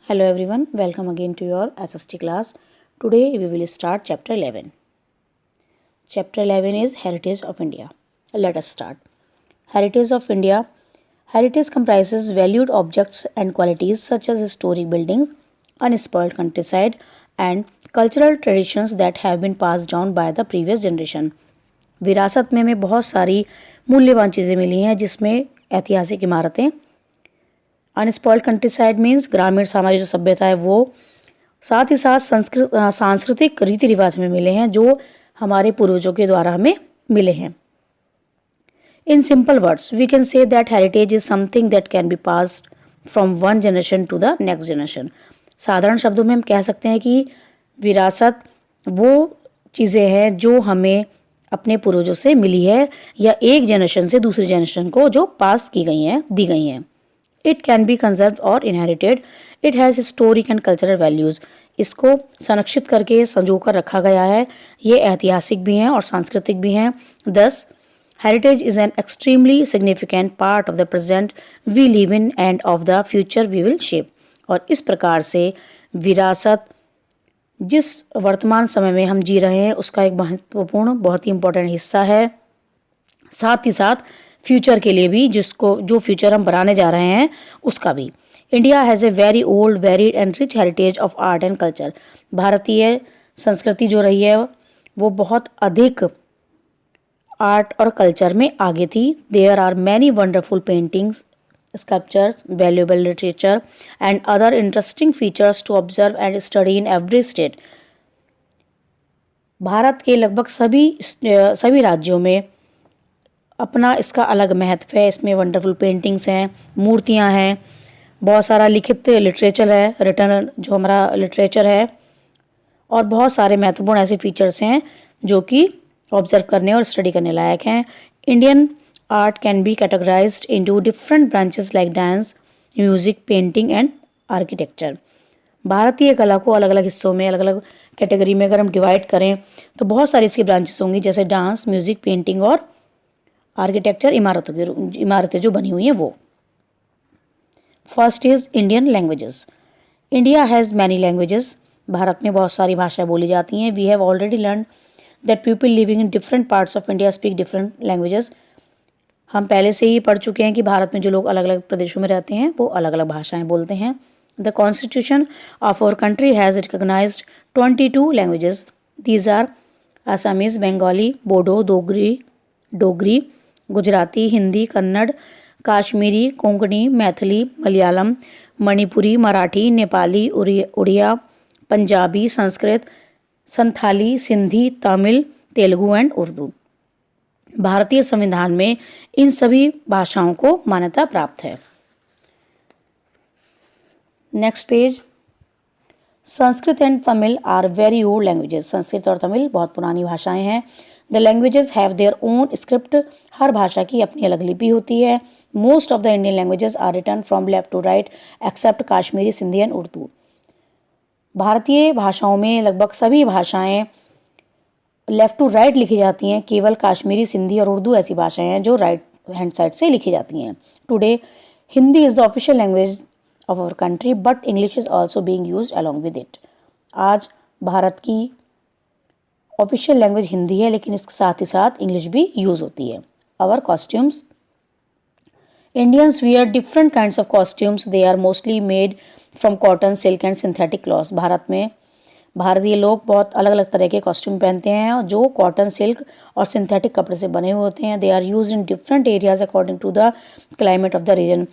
Hello everyone, welcome again to your SST class. Today we will start chapter 11. Chapter 11 is Heritage of India. Let us start. Heritage of India. Heritage comprises valued objects and qualities such as historic buildings, unspoiled countryside and cultural traditions that have been passed down by the previous generation. विरासत में हमें बहुत सारी मूल्यवान चीज़ें मिली हैं जिसमें ऐतिहासिक इमारतें, अनस्पॉइल्ड कंट्रीसाइड मीन्स ग्रामीण हमारी जो सभ्यता है वो, साथ ही साथ सांस्कृतिक रीति रिवाज हमें मिले हैं जो हमारे पूर्वजों के द्वारा हमें मिले हैं. In simple words we can say that heritage is something that can be passed from one generation to the next generation. साधारण शब्दों में हम कह सकते हैं कि विरासत वो चीज़ें हैं जो हमें अपने पूर्वजों से मिली है या एक जनरेशन से दूसरी जनरेशन को जो पास की गई हैं, दी गई हैं. It can be conserved or inherited. It has historic and cultural values. इसको संरक्षित करके संजो कर रखा गया है. ये ऐतिहासिक भी हैं और सांस्कृतिक भी हैं. Thus, heritage is an extremely significant part of the present we live in and of the future we will shape. और इस प्रकार से विरासत जिस वर्तमान समय में हम जी रहे हैं उसका एक महत्वपूर्ण, बहुत ही इम्पोर्टेंट हिस्सा है. साथ ही साथ फ्यूचर के लिए भी, जो फ्यूचर हम बनाने जा रहे हैं उसका भी. India has a very old, varied and rich heritage of art and culture. भारतीय संस्कृति जो रही है वो बहुत अधिक आर्ट और कल्चर में आगे थी. There are many wonderful paintings, sculptures, valuable literature and other interesting features to observe and study in every state. Bharat के लगभग सभी राज्यों में अपना इसका अलग महत्व है. इसमें वंडरफुल पेंटिंग्स हैं, मूर्तियां हैं, बहुत सारा लिखित लिटरेचर है, रिटर्न जो हमारा लिटरेचर है, और बहुत सारे महत्वपूर्ण ऐसे फीचर्स हैं जो कि ऑब्जर्व करने और स्टडी करने लायक हैं. Indian art can be categorised into different branches like dance, music, painting and architecture. भारतीय कला को अलग अलग हिस्सों में, अलग अलग कैटेगरी में अगर हम डिवाइड करें तो बहुत सारी इसकी ब्रांचेस होंगी, जैसे डांस, म्यूजिक, पेंटिंग और आर्किटेक्चर, इमारतें जो बनी हुई हैं वो. First is Indian languages. India has many languages. Bharat में बहुत सारी भाषाएं बोली जाती हैं. We have already learn that people living in different parts of India speak different languages. हम पहले से ही पढ़ चुके हैं कि भारत में जो लोग अलग अलग प्रदेशों में रहते हैं वो अलग अलग भाषाएं बोलते हैं. The constitution of our country has recognized 22 languages. These are Assamese, Bengali, Bodo, Dogri, Gujarati, Hindi, Kannada, Kashmiri, Konkani, Maithili, Malayalam, Manipuri, Marathi, Nepali, Oriya, Punjabi, Sanskrit, Santhali, Sindhi, Tamil, Telugu and Urdu. भारतीय संविधान में इन सभी भाषाओं को मान्यता प्राप्त है. Next page. Sanskrit and Tamil are very old languages. Sanskrit और तमिल बहुत पुरानी भाषाएं हैं. The languages have their own script. हर भाषा की अपनी अलग लिपि होती है. Most of the Indian languages are written from left to right except Kashmiri, Sindhi and Urdu. भारतीय भाषाओं में लगभग सभी भाषाएं लेफ्ट टू राइट लिखी जाती हैं. केवल काश्मीरी, सिंधी और उर्दू ऐसी भाषाएं हैं जो राइट हैंड साइड से लिखी जाती हैं. Today Hindi is the official language of our country but English is also being used along with it. आज भारत की ऑफिशियल लैंग्वेज हिंदी है लेकिन इसके साथ ही साथ इंग्लिश भी यूज़ होती है. Our costumes. Indians wear different kinds of costumes. They are mostly made from cotton, silk and synthetic cloth. Bharat में भारतीय लोग बहुत अलग अलग तरह के कॉस्ट्यूम पहनते हैं जो कॉटन, सिल्क और सिंथेटिक कपड़े से बने हुए होते हैं. They are use in different areas according to the climate of the region.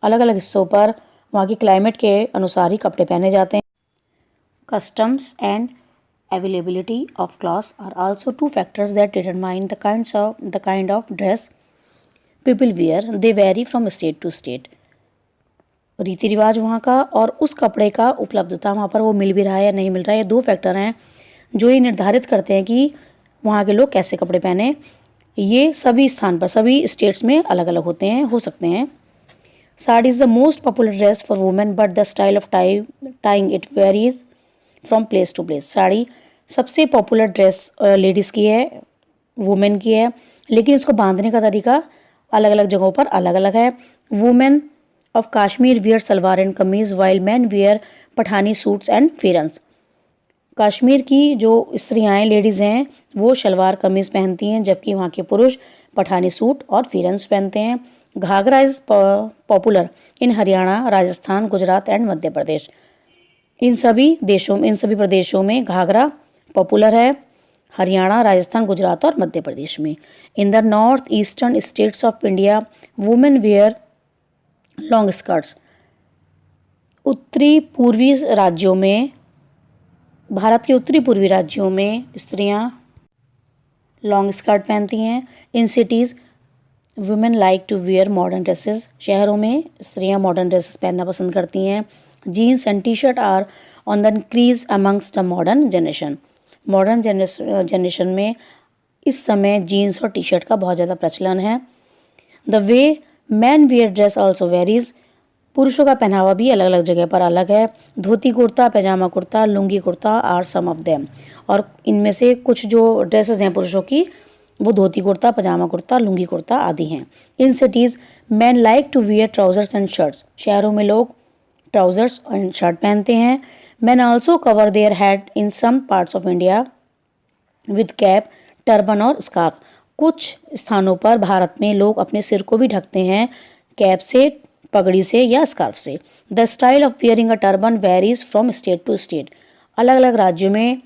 अलग अलग हिस्सों पर वहाँ की क्लाइमेट के अनुसार ही कपड़े पहने जाते हैं. Customs and availability of clothes are also two factors that determine the kind of dress people wear. They vary from state to state. रीति रिवाज वहाँ का और उस कपड़े का उपलब्धता वहाँ पर वो मिल भी रहा है या नहीं मिल रहा है. ये दो फैक्टर हैं जो ये निर्धारित करते हैं कि वहाँ के लोग कैसे कपड़े पहने. ये सभी स्थान पर, सभी स्टेट्स में अलग अलग हो सकते हैं. Sari is the most popular dress for women but the style of tying it varies from place to place. Sari सबसे पॉपुलर ड्रेस लेडीज़ की है, वुमेन की है, लेकिन इसको बांधने का तरीका अलग अलग जगहों पर अलग अलग है. Women of Kashmir wear salwar and kameez while men wear Pathani suits and pherans. Kashmir की जो स्त्रियाँ लेडीज़ हैं वो शलवार कमीज़ पहनती हैं, जबकि वहाँ के पुरुष पठानी सूट और फेरन्स पहनते हैं। Ghagra is popular in Haryana, Rajasthan, Gujarat and Madhya Pradesh. इन सभी प्रदेशों में घाघरा पॉपुलर है, हरियाणा, राजस्थान, गुजरात और मध्य प्रदेश में। In the north eastern states of India women wear long skirts. Bharat के उत्तरी पूर्वी राज्यों में स्त्रियां लॉन्ग स्कर्ट पहनती हैं। In cities women like to wear modern dresses. शहरों में स्त्रियां मॉडर्न ड्रेसेस पहनना पसंद करती हैं। Jeans and T shirt are on the increase amongst the modern generation. Modern generation में इस समय जीन्स और टी शर्ट का बहुत ज़्यादा प्रचलन है। The way man where dress also varies. पुरुषों का पहनावा भी अलग अलग जगह पर अलग है। Dhoti kurta, pyjama kurta, lungi kurta are some of them. और इनमें से कुछ जो ड्रेसेस हैं पुरुषों की वो धोती कुर्ता, पैजामा कुर्ता, लुंगी कुर्ता आदि हैं। In cities men like to wear trousers and shirts. शहरों में लोग ट्राउजर्स एंड शर्ट पहनते हैं। Men also cover their head in some parts of India with cap, turban और स्कार्फ। कुछ स्थानों पर भारत में लोग अपने सिर को भी ढकते हैं कैप से, पगड़ी से या स्कार्फ से। The style of wearing a turban varies from state to state. अलग अलग राज्यों में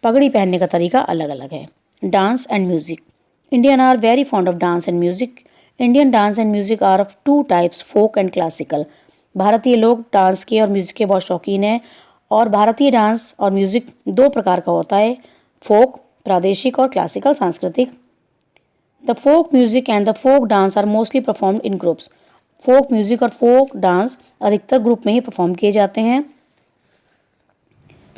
पगड़ी पहनने का तरीका अलग अलग है। Dance and music. Indian are very fond of dance and music. Indian dance and music are of two types, folk and classical. भारतीय लोग डांस के और म्यूजिक के बहुत शौकीन हैं और भारतीय डांस और म्यूजिक दो प्रकार का होता है, फोक प्रादेशिक और क्लासिकल सांस्कृतिक। The folk music and the folk dance are mostly performed in groups. Folk music और फोक डांस अधिकतर ग्रुप में ही परफॉर्म किए जाते हैं।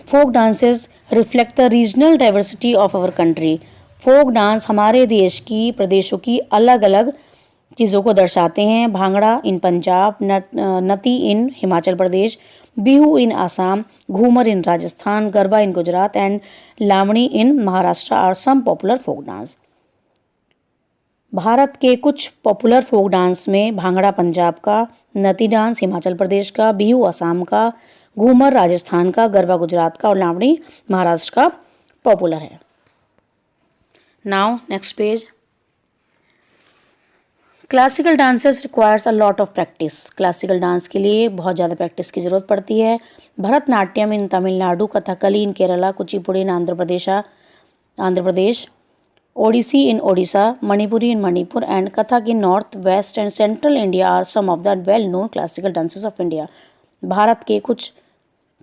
Folk dances reflect the regional diversity of our country. Folk dance हमारे देश की प्रदेशों की अलग अलग चीज़ों को दर्शाते हैं। Bhangra in Punjab, Nati in Himachal Pradesh, Bihu in Assam, Ghoomar in Rajasthan, Garba in Gujarat and Lavani in Maharashtra are some popular folk dance. Bharat के कुछ पॉपुलर फोक डांस में भांगड़ा पंजाब का, नती डांस हिमाचल प्रदेश का, बिहू असम का, घूमर राजस्थान का, गरबा गुजरात का और लावणी महाराष्ट्र का पॉपुलर है। Now next page. Classical dances requires a lot of practice. Classical dance के लिए बहुत ज़्यादा प्रैक्टिस की ज़रूरत पड़ती है। Bharatanatyam in Tamil Nadu, Kathakali in Kerala, Kuchipudi in Andhra Pradesh, Odissi in Odisha, Manipuri in Manipur and Kathak in north west and central India are some of the well known classical dances of India. Bharat के कुछ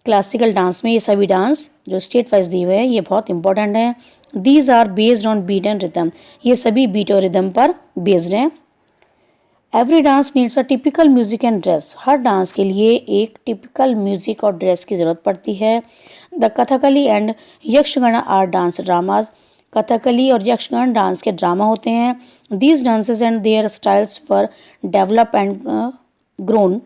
क्लासिकल डांस में ये सभी डांस जो स्टेट वाइज दिए हुए हैं ये बहुत इंपॉर्टेंट हैं। These are based on beat and rhythm. ये सभी बीट और रिदम पर बेस्ड हैं। Every dance needs a typical music and dress. हर डांस के लिए एक टिपिकल म्यूजिक और ड्रेस की जरूरत पड़ती है। The Kathakali and Yakshagana are dance dramas. Kathakali और यक्षगण डांस के ड्रामा होते हैं। These dances and their styles were develop and grown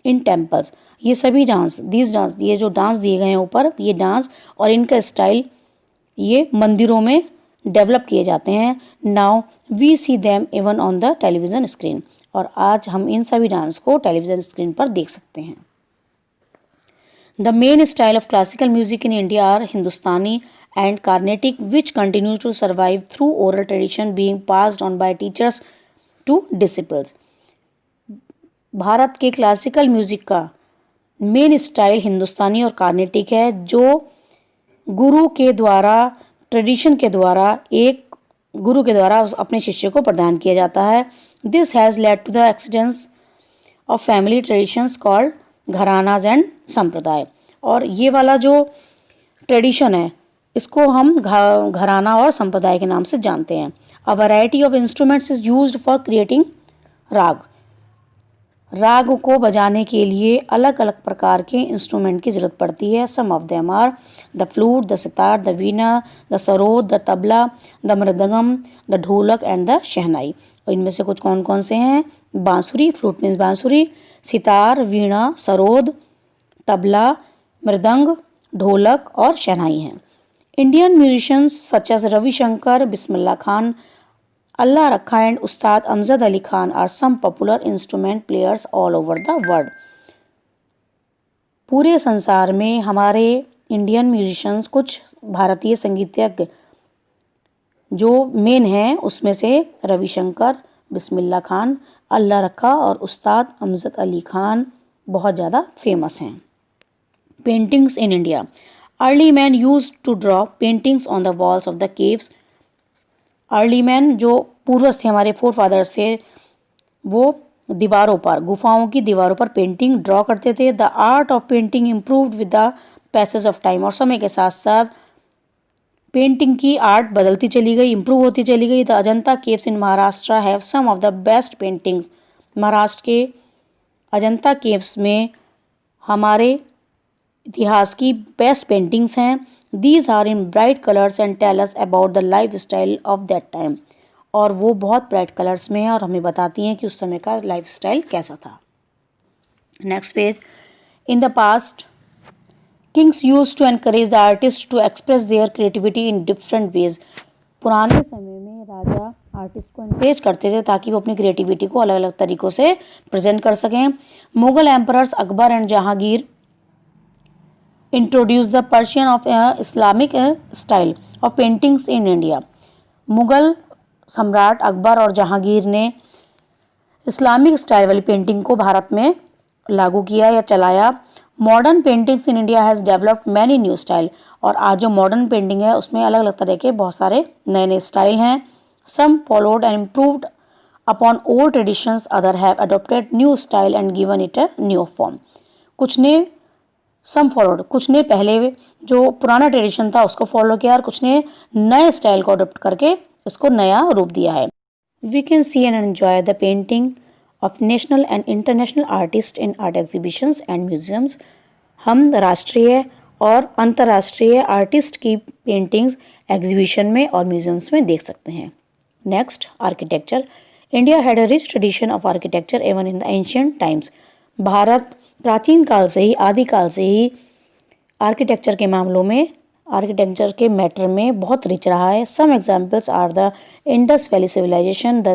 in temples. ये सभी डांस ये जो डांस दिए गए हैं ऊपर, ये डांस और इनका स्टाइल ये मंदिरों में डेवलप किए जाते हैं। Now we see them even on the television screen. और आज हम इन सभी डांस को टेलीविज़न स्क्रीन पर देख सकते हैं। The main style of classical music in India are Hindustani and Carnatic, which continues to survive through oral tradition being passed on by teachers to disciples. Bharat के क्लासिकल म्यूजिक का मेन स्टाइल हिंदुस्तानी और कार्नेटिक है जो गुरु के द्वारा अपने शिष्य को प्रदान किया जाता है। This has led to the existence of family traditions called gharanas and sampradaya. और ये वाला जो ट्रेडिशन है इसको हम घराना और संप्रदाय के नाम से जानते हैं। A variety of instruments is used for creating राग। राग को बजाने के लिए अलग अलग प्रकार के इंस्ट्रूमेंट की जरूरत पड़ती है। Some of them are the flute, the sitar, the veena, the sarod, the tabla, the mridangam, the dholak and the shehnai. और इनमें से कुछ कौन कौन से हैं? बांसुरी, फ्लूट मीन्स बांसुरी, सितार, वीणा, सरोद, तबला, मृदंग, ढोलक और शहनाई हैं। Indian musicians such as Ravi Shankar, Bismillah Khan, Allah Rakha and Ustad Amjad Ali Khan are some popular instrument players all over the world. पूरे संसार में हमारे इंडियन म्यूजिशियंस, कुछ भारतीय संगीतज्ञ जो मेन हैं उसमें से रविशंकर, बिस्मिल्लाह खान, अल्लाह रखा और उस्ताद अमजद अली खान बहुत ज़्यादा फेमस हैं। Paintings in India. Early man used to draw paintings on the walls of the caves. Early man जो पूर्वज थे, हमारे फोर फादर्स थे, वो दीवारों पर, गुफाओं की दीवारों पर पेंटिंग ड्रॉ करते थे। The art of painting improved with the passage of time. और समय के साथ साथ पेंटिंग की आर्ट बदलती चली गई, इंप्रूव होती चली गई। The Ajanta caves in Maharashtra have some of the best paintings. Maharashtra के अजंता केव्स में हमारे इतिहास की बेस्ट पेंटिंग्स हैं। These are in bright colours and tell us about the life style of that time. और वो बहुत ब्राइट कलर्स में है और हमें बताती हैं कि उस समय का लाइफ स्टाइल कैसा था। Next page. In the past kings used to encourage the artist to express their creativity in different ways. पुराने समय में राजा आर्टिस्ट को एनकरेज करते थे ताकि वो अपनी क्रिएटिविटी को अलग अलग तरीक़ों से प्रेजेंट कर सकें। Mughal emperors Akbar and Jahangir introduce the Persian of Islamic style of paintings in India. Mughal सम्राट अकबर और जहांगीर ने इस्लामिक स्टाइल वाली पेंटिंग को भारत में लागू किया या चलाया। Modern paintings in India has developed many new style. और आज जो मॉडर्न पेंटिंग है उसमें अलग अलग तरह के बहुत सारे नए नए स्टाइल हैं। Some followed and improved upon old traditions, other have adopted new style and given it a new form. कुछ ने सम फॉलोड, कुछ ने पहले जो पुराना ट्रेडिशन था उसको फॉलो किया और कुछ ने नए स्टाइल को अडोप्ट करके इसको नया रूप दिया है। We can see and enjoy the painting of national and international artist in art exhibitions and museums. हम राष्ट्रीय और अंतर्राष्ट्रीय आर्टिस्ट की पेंटिंग्स एग्जीबिशन में और म्यूजियम्स में देख सकते हैं। Next, architecture. India had a rich tradition of architecture even in the ancient times. भारत प्राचीन काल से ही, आदिकाल से ही आर्किटेक्चर के मामलों में, आर्किटेक्चर के मैटर में बहुत रिच रहा है। Some examples are the Indus valley civilisation, the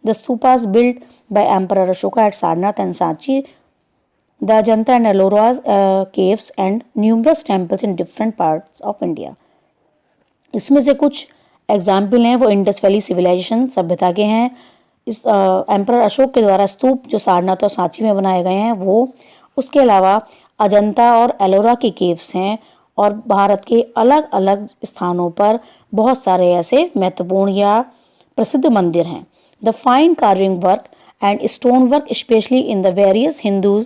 stupas built by emperor Ashoka at Sarnath and Sanchi, the Ajanta and Ellora's caves and numerous temples in different parts of India. इसमें से कुछ एग्जाम्पल हैं वो इंडस वैली सिविलाइजेशन सभ्यता के हैं। इस एम्परर अशोक के द्वारा स्तूप जो सारनाथ और सांची में बनाए गए हैं वो। उसके अलावा अजंता और एलोरा के केव्स हैं और भारत के अलग अलग स्थानों पर बहुत सारे ऐसे महत्वपूर्ण या प्रसिद्ध मंदिर हैं। The fine carving work and stone work specially in the various Hindu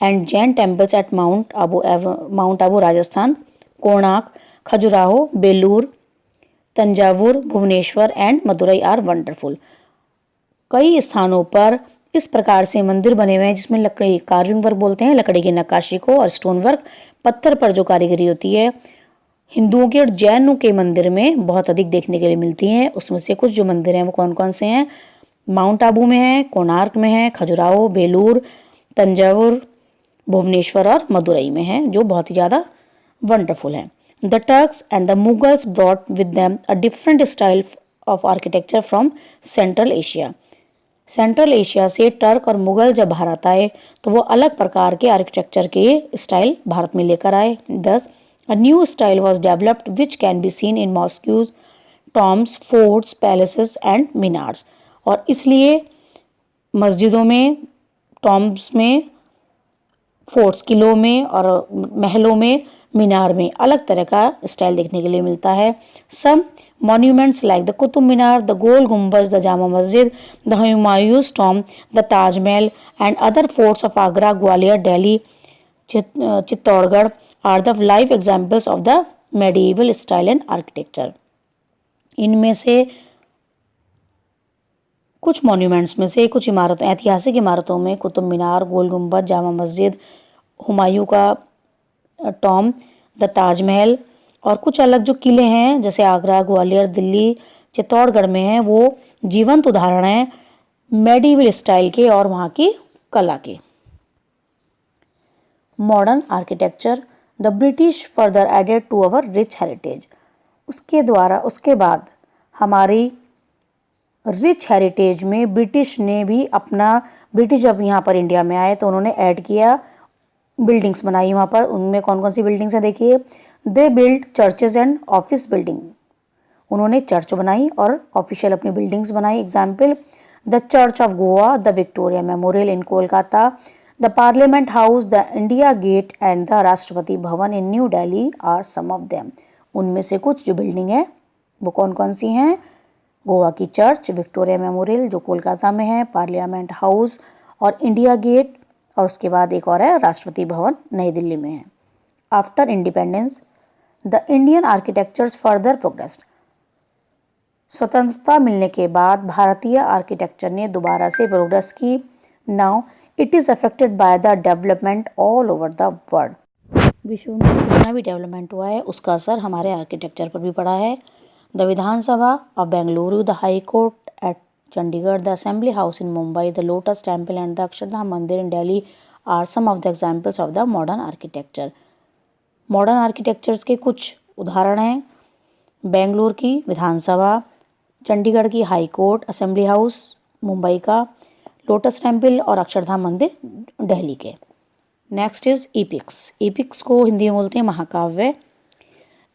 and Jain temples at Mount Abu Rajasthan, Konark, Khajuraho, Belur, Thanjavur, Bhubaneswar and Madurai are wonderful. कई स्थानों पर इस प्रकार से मंदिर बने हुए हैं जिसमें लकड़ी, कार्विंग वर्क बोलते हैं लकड़ी की नक्काशी को, और स्टोन वर्क पत्थर पर जो कारीगरी होती है, हिंदुओं के और जैनों के मंदिर में बहुत अधिक देखने के लिए मिलती हैं। उसमें से कुछ जो मंदिर हैं वो कौन कौन से हैं? माउंट आबू में है, कोणार्क में है, खजुराहो, बेलूर, तंजावुर, भुवनेश्वर और मदुरई में है, जो बहुत ही ज़्यादा वंडरफुल हैं। The Turks and the Mughals brought with them a different style of architecture from central Asia. Central Asia से टर्क और मुगल जब भारत आए तो वो अलग प्रकार के आर्किटेक्चर के स्टाइल भारत में लेकर आए। Thus, a new style was developed which can be seen in mosques, tombs, forts, palaces and minars. और इसलिए मस्जिदों में, टॉम्स में, फोर्ट्स, किलों में और महलों में, मीनार में अलग तरह का स्टाइल देखने के लिए मिलता है। Some monuments like the Qutub Minar, the Gol Gumbaz, the Jama Masjid, the Humayun's tomb, the Taj Mahal and other forts of Agra, Gwalior, Delhi, Chittorgarh are the live examples of the medieval style and architecture. इनमें से कुछ मॉन्यूमेंट्स में से, कुछ इमारतों, ऐतिहासिक इमारतों में कुतुब मीनार, गोल गुम्बद, जामा मस्जिद, हुमायूं का टॉम, द ताजमहल और कुछ अलग जो किले हैं जैसे आगरा, ग्वालियर, दिल्ली, चित्तौड़गढ़ में हैं, वो जीवंत उदाहरण हैं मेडिएवल स्टाइल के और वहाँ की कला के। Modern architecture, the British further added to our rich heritage. उसके बाद हमारी रिच हेरिटेज में ब्रिटिश जब यहाँ पर इंडिया में आए तो उन्होंने ऐड किया बिल्डिंग्स बनाई वहाँ पर। उनमें कौन कौन सी बिल्डिंग्स हैं देखिए। They build churches and office building, उन्होंने चर्च बनाई और ऑफिशियल अपनी बिल्डिंग्स बनाई। Example, the church of Goa, the Victoria Memorial in Kolkata, the Parliament House, the India Gate and the Rashtrapati Bhavan in New Delhi are some of them. उनमें से कुछ जो building है वो कौन कौन सी हैं। गोवा की चर्च, विक्टोरिया मेमोरियल जो कोलकाता में है, पार्लियामेंट हाउस और इंडिया गेट, और उसके बाद एक और है राष्ट्रपति भवन नई दिल्ली में है। After independence the Indian architectures further progressed, स्वतंत्रता मिलने के बाद भारतीय आर्किटेक्चर ने दोबारा से प्रोग्रेस की। Now it is affected by the development all over the world, विश्व में जितना भी डेवलपमेंट हुआ है उसका असर हमारे आर्किटेक्चर पर भी पड़ा है। The Vidhansabha of Bengaluru, the High Court at Chandigarh, the Assembly House in Mumbai, the Lotus Temple and the Akshardham Mandir in Delhi are some of the examples of the modern architecture. Modern architectures के कुछ उदाहरण हैं। बेंगलुरु की विधानसभा, चंडीगढ़ की high court, assembly house Mumbai का, lotus temple और अक्षरधाम मंदिर दिल्ली के। Next is epics. एपिक्स को हिंदी में बोलते हैं महाकाव्य।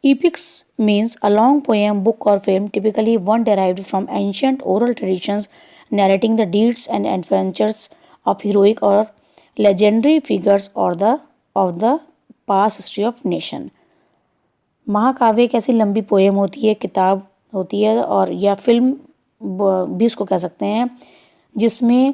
Epics means a long poem, book और film, typically one derived from ancient oral traditions narrating the deeds and adventures of heroic or legendary figures or the of the past history of nation। महाकाव्य एक ऐसी लंबी poem होती है, किताब होती है और या फिल्म भी उसको कह सकते हैं, जिसमें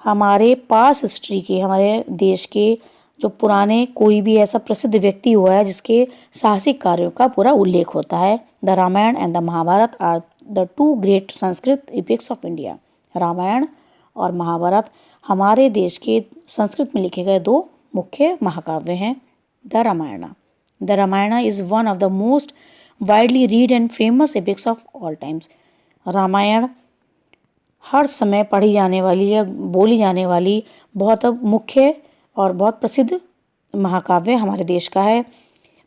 हमारे पास हिस्ट्री के, हमारे देश के जो पुराने कोई भी ऐसा प्रसिद्ध व्यक्ति हुआ है जिसके साहसिक कार्यों का पूरा उल्लेख होता है। The Ramayana and the Mahabharata are the two great Sanskrit epics of India. Ramayana और महाभारत हमारे देश के संस्कृत में लिखे गए दो मुख्य महाकाव्य हैं। The Ramayan is one of the most widely read and famous epics of all times. Ramayan हर समय पढ़ी जाने वाली या बोली जाने वाली बहुत मुख्य और बहुत प्रसिद्ध महाकाव्य हमारे देश का है।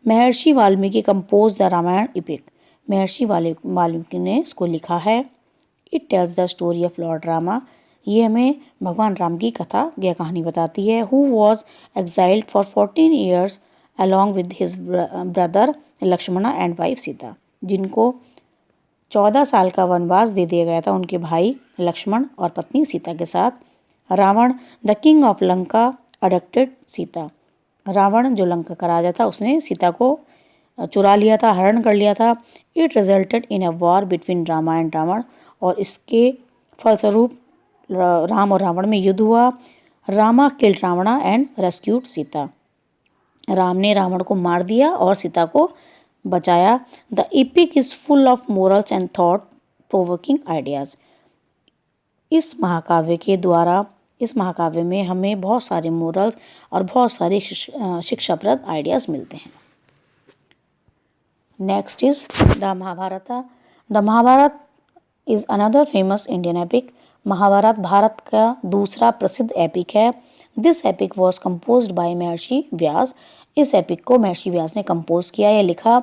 Maharshi Valmiki compose the Ramayana epic, Maharshi Valmiki ने इसको लिखा है। It tells the story of Lord Rama, ये हमें भगवान राम की कथा या कहानी बताती है। Who was exiled for 14 years along with his brother Lakshman and wife Sita, जिनको 14 साल का वनवास दे दिया गया था उनके भाई लक्ष्मण और पत्नी सीता के साथ। Ravan the king of Lanka abducted Sita, Ravan जो लंका का राजा था उसने सीता को चुरा लिया था, हरण कर लिया था। It resulted in a war between Rama and Ravan, और इसके फलस्वरूप राम और रावण में युद्ध हुआ। Rama killed Ravana and rescued Sita, Ram ने रावण को मार दिया और सीता को बचाया। The epic is full of morals and thought provoking ideas. इस महाकाव्य में हमें बहुत सारे मोरल्स और बहुत सारे शिक्षाप्रद आइडियाज़ मिलते हैं। Next is the Mahabharata. The Mahabharata is another famous Indian epic. Mahabharata Bharat का दूसरा प्रसिद्ध एपिक है। This epic was composed by Maharshi Vyas, इस एपिक को महर्षि व्यास ने कंपोज किया या लिखा।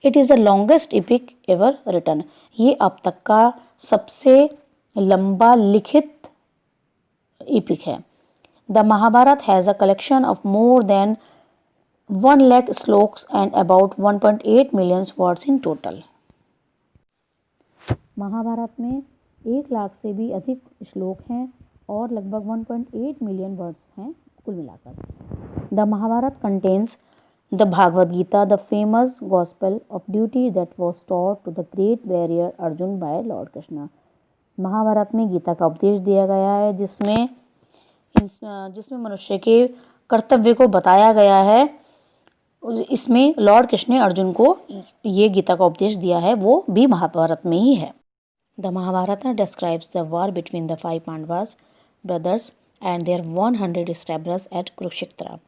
It is the longest epic ever written, ये अब तक का सबसे लंबा लिखित एपिक है। The Mahabharata has a collection of more than 1 lakh shlokas and about 1.8 million words in total. Mahabharata में 1 लाख से भी अधिक श्लोक हैं और लगभग 1.8 मिलियन वर्ड्स हैं कुल मिलाकर। The Mahabharata contains the Bhagavad Gita, the famous gospel of duty that was taught to the great warrior Arjun by Lord Krishna. Mahabharata में गीता का उपदेश दिया गया है जिसमें मनुष्य के कर्तव्य को बताया गया है। इसमें लॉर्ड कृष्ण ने अर्जुन को ये गीता का उपदेश दिया है, वो भी महाभारत में ही है। The Mahabharat describes the war between the 5 Pandavas brothers and their 100 स्टेब्लर्स एट कुरुक्षेत्र।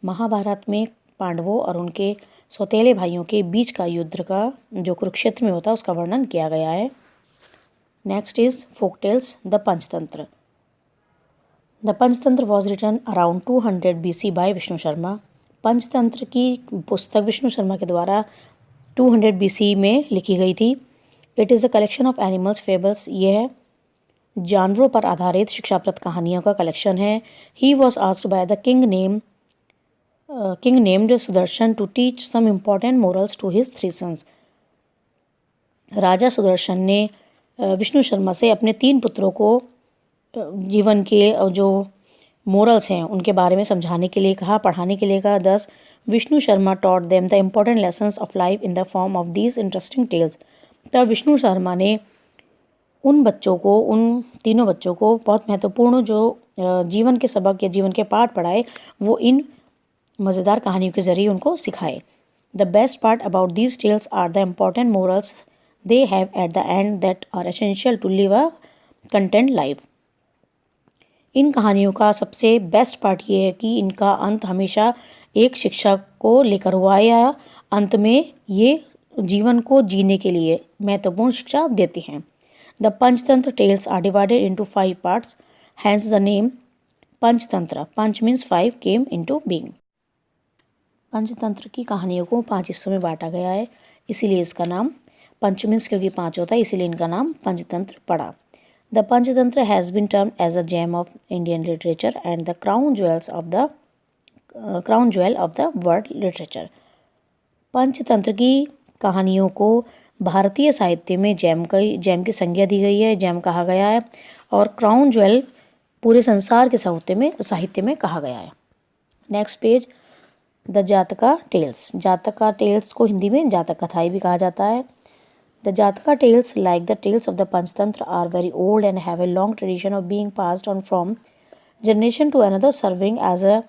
महाभारत में पांडवों और उनके सौतेले भाइयों के बीच का युद्ध का जो कुरुक्षेत्र में होता है उसका वर्णन किया गया है। Next is folk tales the Panchatantra. The Panchatantra was written around 200 BC by Vishnu Sharma. Panchatantra की पुस्तक विष्णु शर्मा के द्वारा 200 BC में लिखी गई थी। It is a collection of animals fables, यह जानवरों पर आधारित शिक्षाप्रद कहानियों का कलेक्शन है। He was asked by the king name king named Sudarshan to teach some important morals to his 3 sons. राजा सुदर्शन ने विष्णु शर्मा से अपने 3 पुत्रों को जीवन के जो मोरल्स हैं उनके बारे में समझाने के लिए कहा, पढ़ाने के लिए कहा. Thus Vishnu Sharma taught them the important lessons of life in the form of these interesting tales. तब विष्णु शर्मा ने उन तीनों बच्चों को बहुत महत्वपूर्ण जो जीवन के सबक या जीवन के पाठ पढ़ाए वो इन मज़ेदार कहानियों के ज़रिए उनको सिखाए. The best part about these tales are the important morals they have at the end that are essential to live a content life. इन कहानियों का सबसे बेस्ट पार्ट ये है कि इनका अंत हमेशा एक शिक्षा को लेकर हुआ है या अंत में ये जीवन को जीने के लिए महत्वपूर्ण शिक्षा देती हैं. The Panchatantra tales are divided into 5 parts, hence the name Panchatantra. Panch means 5 came into being. Panchatantra की कहानियों को 5 हिस्सों में बांटा गया है, इसीलिए इसका नाम पंच मीन्स क्योंकि 5 होता है इसीलिए इनका नाम पंचतंत्र पड़ा. The Panchatantra has been termed as a gem of Indian literature and the crown jewel of the world literature. Panchatantra की कहानियों को भारतीय साहित्य में जेम की संज्ञा दी गई है, जेम कहा गया है, और क्राउन ज्वेल पूरे संसार के साहित्य में कहा गया है. Next page. The Jataka tales. जातका टेल्स को हिंदी में जातक कथाएं भी कहा जाता है. The Jataka tales like the tales of the Panchatantra are very old and have a long tradition of being passed on from generation to another, serving as a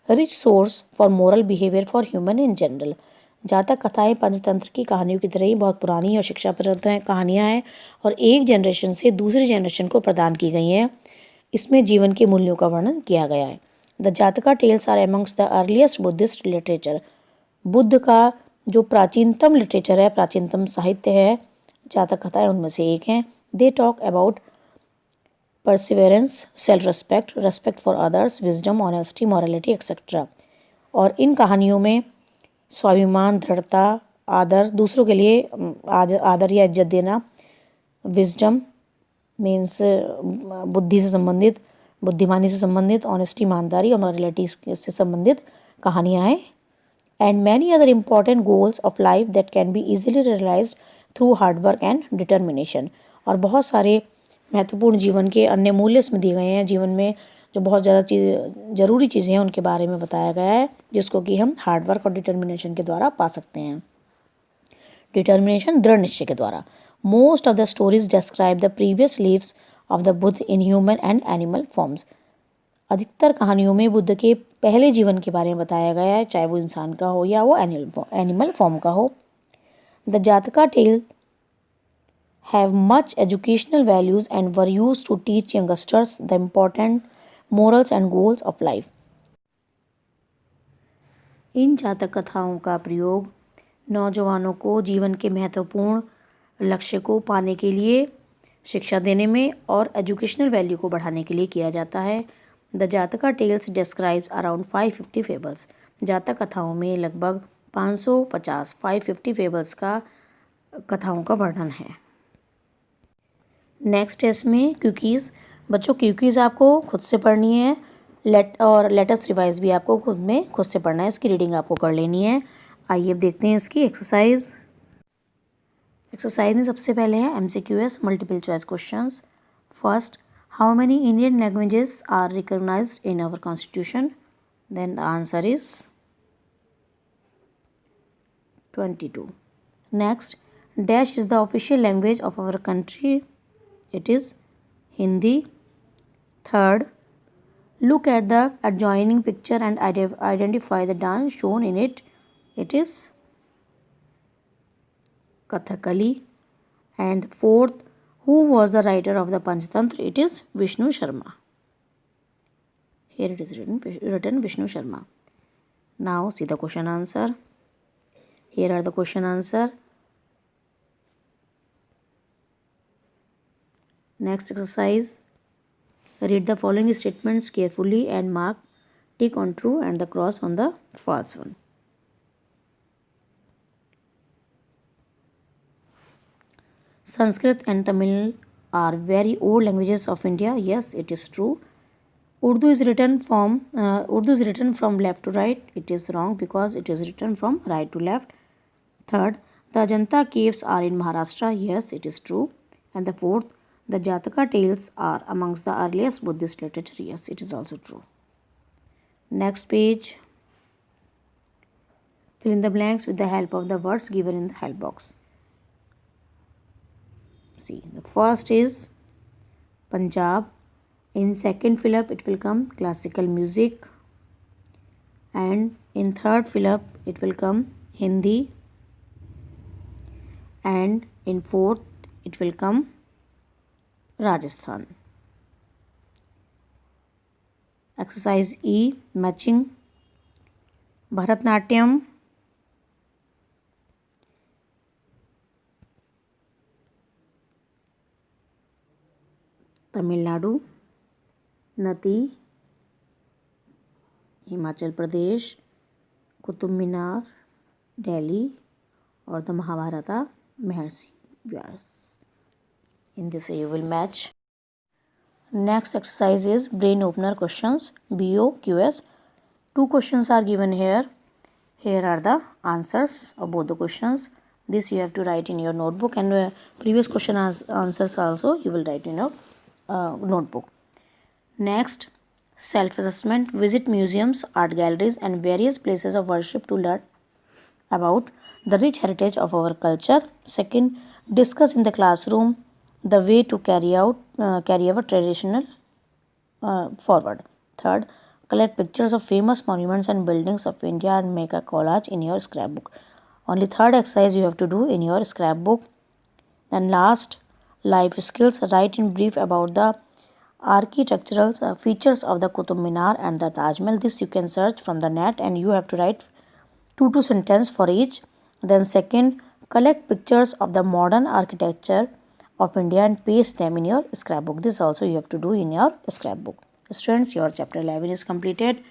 rich source for moral behaviour for human in general. Jataka कथाएं पंचतंत्र की कहानियों की तरह ही बहुत पुरानी और शिक्षाप्रद कहानियाँ हैं और एक जनरेशन से दूसरी जनरेशन को प्रदान की गई हैं. इसमें जीवन के मूल्यों का वर्णन किया गया है. The Jataka tales are amongst the earliest Buddhist literature. Buddha का जो प्राचीनतम लिटरेचर है, प्राचीनतम साहित्य है, जातक कथाएं उनमें से एक हैं. They talk about perseverance, self respect, respect for others, wisdom, honesty, morality etcetera. और इन कहानियों में स्वाभिमान, दृढ़ता, आदर, दूसरों के लिए आदर या इज्जत देना, विजडम मीन्स बुद्धि से संबंधित, बुद्धिमानी से संबंधित, ऑनेस्टी ईमानदारी और मॉरलिटी से संबंधित कहानियाँ हैं. And many other important goals of life that can be easily realised through hard work and determination. और बहुत सारे महत्वपूर्ण जीवन के अन्य मूल्य इसमें दिए गए हैं. जीवन में जो बहुत ज़्यादा ज़रूरी चीज़ें हैं उनके बारे में बताया गया है जिसको कि हम हार्ड वर्क और डिटर्मिनेशन के द्वारा पा सकते हैं. डिटर्मिनेशन दृढ़ निश्चय के द्वारा. Most of the stories describe the previous lives of the Buddha in human and animal forms. अधिकतर कहानियों में बुद्ध के पहले जीवन के बारे में बताया गया है, चाहे वो इंसान का हो या वो एनिमल फॉर्म का हो. द जातका tell have much educational values and were used to teach youngsters the important morals and goals of life. इन जातक कथाओं का प्रयोग नौजवानों को जीवन के महत्वपूर्ण लक्ष्य को पाने के लिए शिक्षा देने में और एजुकेशनल वैल्यू को बढ़ाने के लिए किया जाता है. The Jataka tales describes around 550 fables. जातक कथाओं में लगभग 550 फेबल्स का कथाओं का वर्णन है. नेक्स्ट है इसमें क्यूकीज़. बच्चों क्यूकीज़ आपको खुद से पढ़नी है, लेटेस्ट रिवाइज भी आपको खुद से पढ़ना है. इसकी रीडिंग आपको कर लेनी है. आइए अब देखते हैं इसकी एक्सरसाइज में सबसे पहले है MCQS, multiple choice questions. First, how many Indian languages are recognised in our constitution? Then the answer is 22. Next, dash is the official language of our country? It is Hindi. Third, look at the adjoining picture and identify the dance shown in it. It is Kathakali. And fourth, who was the writer of the Panchatantra? It is Vishnu Sharma. Here it is written Vishnu Sharma. Now see the question answer. Here are the question answer. Next exercise, read the following statements carefully and mark tick on true and the cross on the false one. Sanskrit and Tamil are very old languages of India. Yes, it is true. Urdu is written from left to right. It is wrong because it is written from right to left. Third, the Ajanta caves are in Maharashtra. Yes, it is true. And the fourth, the Jataka tales are amongst the earliest Buddhist literature. Yes, it is also true. Next page. Fill in the blanks with the help of the words given in the help box. See, the first is Punjab. In second fill up it will come classical music, and in third fill up it will come Hindi, and in fourth it will come Rajasthan. Exercise E, matching. Bharatnatyam, Tamil Nadu. Nati, Himachal Pradesh. Qutub Minar, Delhi. Or the Mahabharata, Maharishi Vyas. In this way you will match. Next exercise is brain opener questions, BOQS. Two questions are given here. Here are the answers of both the questions. This you have to write in your notebook, and previous question answers also you will write in your notebook. Next, self-assessment. Visit museums, art galleries and various places of worship to learn about the rich heritage of our culture. Second, discuss in the classroom the way to carry our traditional forward. Third, collect pictures of famous monuments and buildings of India and make a collage in your scrapbook. Only third exercise you have to do in your scrapbook. Then last, life skills. Write in brief about the architectural features of the Qutub Minar and the Taj Mahal. This you can search from the net, and you have to write 2 sentences for each. Then second, collect pictures of the modern architecture of India and paste them in your scrapbook. This also you have to do in your scrapbook. Students, your chapter 11 is completed.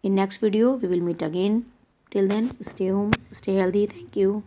In next video we will meet again. Till then, stay home, stay healthy. Thank you.